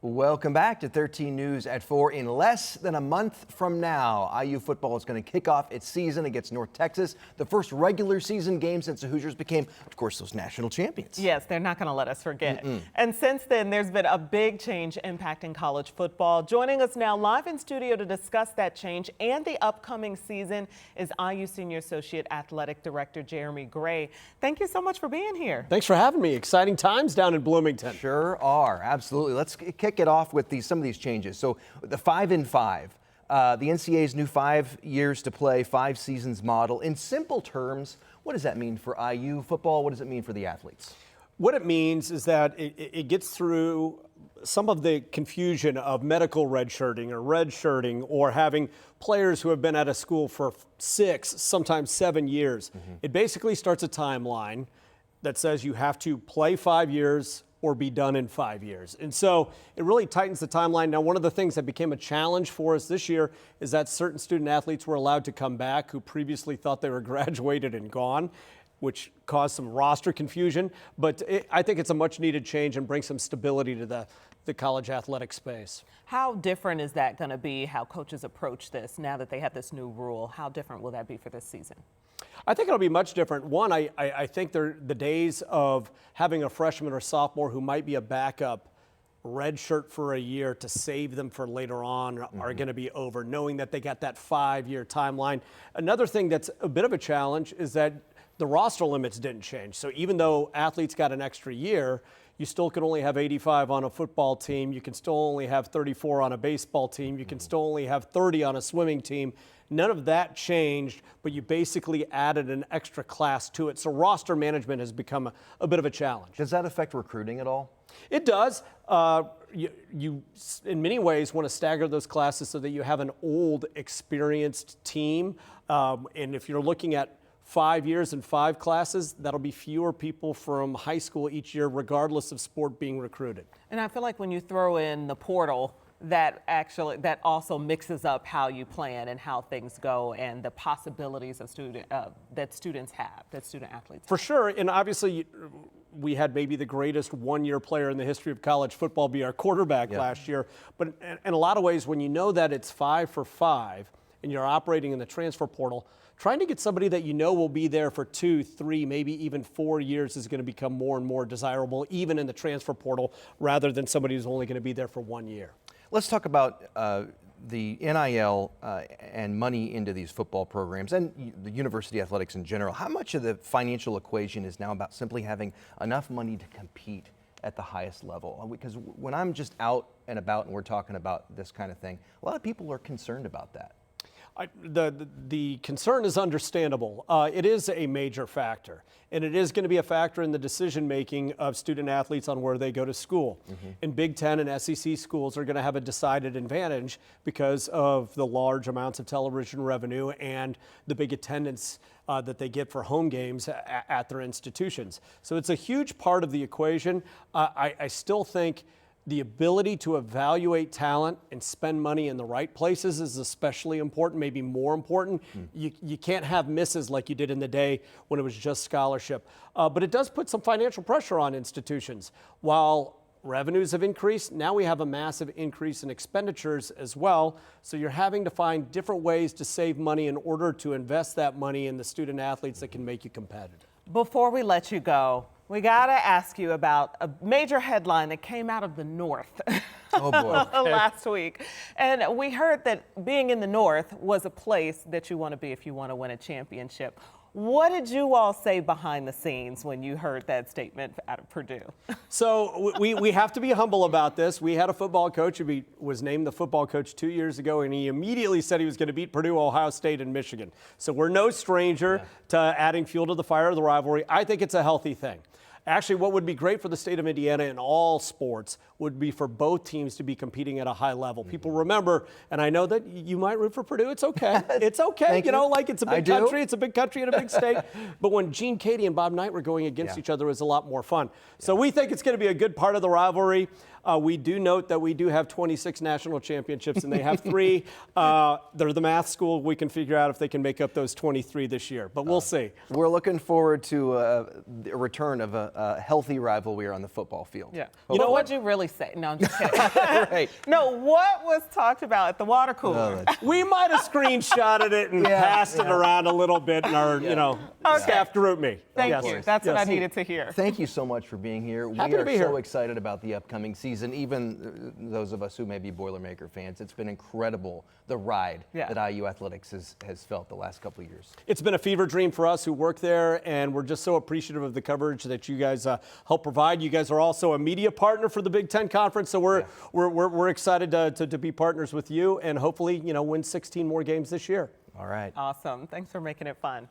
Welcome back to 13 News at 4. In less than a month from now, IU football is going to kick off its season against North Texas, the first regular season game since the Hoosiers became, of course, those national champions. Yes, they're not going to let us forget. And since then, there's been a big change impacting college football. Joining us now live in studio to discuss that change and the upcoming season is IU Senior Associate Athletic Director Jeremy Gray. Thank you so much for being here. Thanks for having me. Exciting times down in Bloomington. Sure are, absolutely. Let's kick it off with some of these changes. So the 5-5, the NCAA's new 5 years to play, 5 seasons model. In simple terms, what does that mean for IU football? What does it mean for the athletes? What it means is that it gets through some of the confusion of medical redshirting or having players who have been at a school for 6, sometimes 7 years. It basically starts a timeline that says you have to play 5 years or be done in 5 years. And so it really tightens the timeline. Now, one of the things that became a challenge for us this year is that certain student athletes were allowed to come back who previously thought they were graduated and gone, which caused some roster confusion. But I think it's a much needed change and brings some stability to the college athletic space. How different is that going to be, how coaches approach this now that they have this new rule? How different will that be for this season? I think it'll be much different. One, I think the days of having a freshman or sophomore who might be a backup redshirt for a year to save them for later on are going to be over, knowing that they got that 5-year timeline. Another thing that's a bit of a challenge is that the roster limits didn't change. So even though athletes got an extra year, you still can only have 85 on a football team. You can still only have 34 on a baseball team. You can still only have 30 on a swimming team. None of that changed, but you basically added an extra class to it. So roster management has become a bit of a challenge. Does that affect recruiting at all? It does. You in many ways, want to stagger those classes so that you have an old, experienced team. And if you're looking at 5 years and 5 classes, that'll be fewer people from high school each year, regardless of sport being recruited. And I feel like when you throw in the portal, that also mixes up how you plan and how things go and the possibilities of student athletes have. For sure, and obviously we had maybe the greatest 1-year player in the history of college football be our quarterback last year. But in a lot of ways, when you know that it's 5 for 5 and you're operating in the transfer portal, trying to get somebody that you know will be there for 2, 3, maybe even 4 years is going to become more and more desirable, even in the transfer portal, rather than somebody who's only going to be there for 1 year. Let's talk about the NIL and money into these football programs and the university athletics in general. How much of the financial equation is now about simply having enough money to compete at the highest level? Because when I'm just out and about and we're talking about this kind of thing, a lot of people are concerned about that. The concern is understandable. It is a major factor, and it is going to be a factor in the decision-making of student athletes on where they go to school. And Big Ten and SEC schools are going to have a decided advantage because of the large amounts of television revenue and the big attendance that they get for home games at their institutions. So it's a huge part of the equation. I still think the ability to evaluate talent and spend money in the right places is especially important, maybe more important. You can't have misses like you did in the day when it was just scholarship. But it does put some financial pressure on institutions. While revenues have increased, now we have a massive increase in expenditures as well. So you're having to find different ways to save money in order to invest that money in the student athletes that can make you competitive. Before we let you go, we got to ask you about a major headline that came out of the North last week. And we heard that being in the North was a place that you want to be if you want to win a championship. What did you all say behind the scenes when you heard that statement out of Purdue? So we have to be humble about this. We had a football coach who was named the football coach 2 years ago, and he immediately said he was going to beat Purdue, Ohio State, and Michigan. So we're no stranger to adding fuel to the fire of the rivalry. I think it's a healthy thing. Actually, what would be great for the state of Indiana in all sports would be for both teams to be competing at a high level. People remember, and I know that you might root for Purdue. It's okay. It's okay. You know, like it's a big country. It's a big country and a big state. But when Gene Cady and Bob Knight were going against each other, it was a lot more fun. So we think it's going to be a good part of the rivalry. We do note that we do have 26 national championships and they have 3. They're the math school. We can figure out if they can make up those 23 this year, but we'll see. We're looking forward to a return of a healthy rivalry on the football field. Yeah. You know What'd you really say? No, I'm just kidding. Right. No, what was talked about at the water cooler? We might have screenshotted it and passed it around a little bit in our, staff group me. Thank you. That's what I needed to hear. Thank you so much for being here. Happy we to are be so here. excited about the upcoming season, even those of us who may be Boilermaker fans. It's been incredible, the ride that IU Athletics has felt the last couple of years. It's been a fever dream for us who work there, and we're just so appreciative of the coverage that you guys help provide. You guys are also a media partner for the Big Ten Conference, so we're excited to be partners with you and hopefully, win 16 more games this year. All right. Awesome. Thanks for making it fun.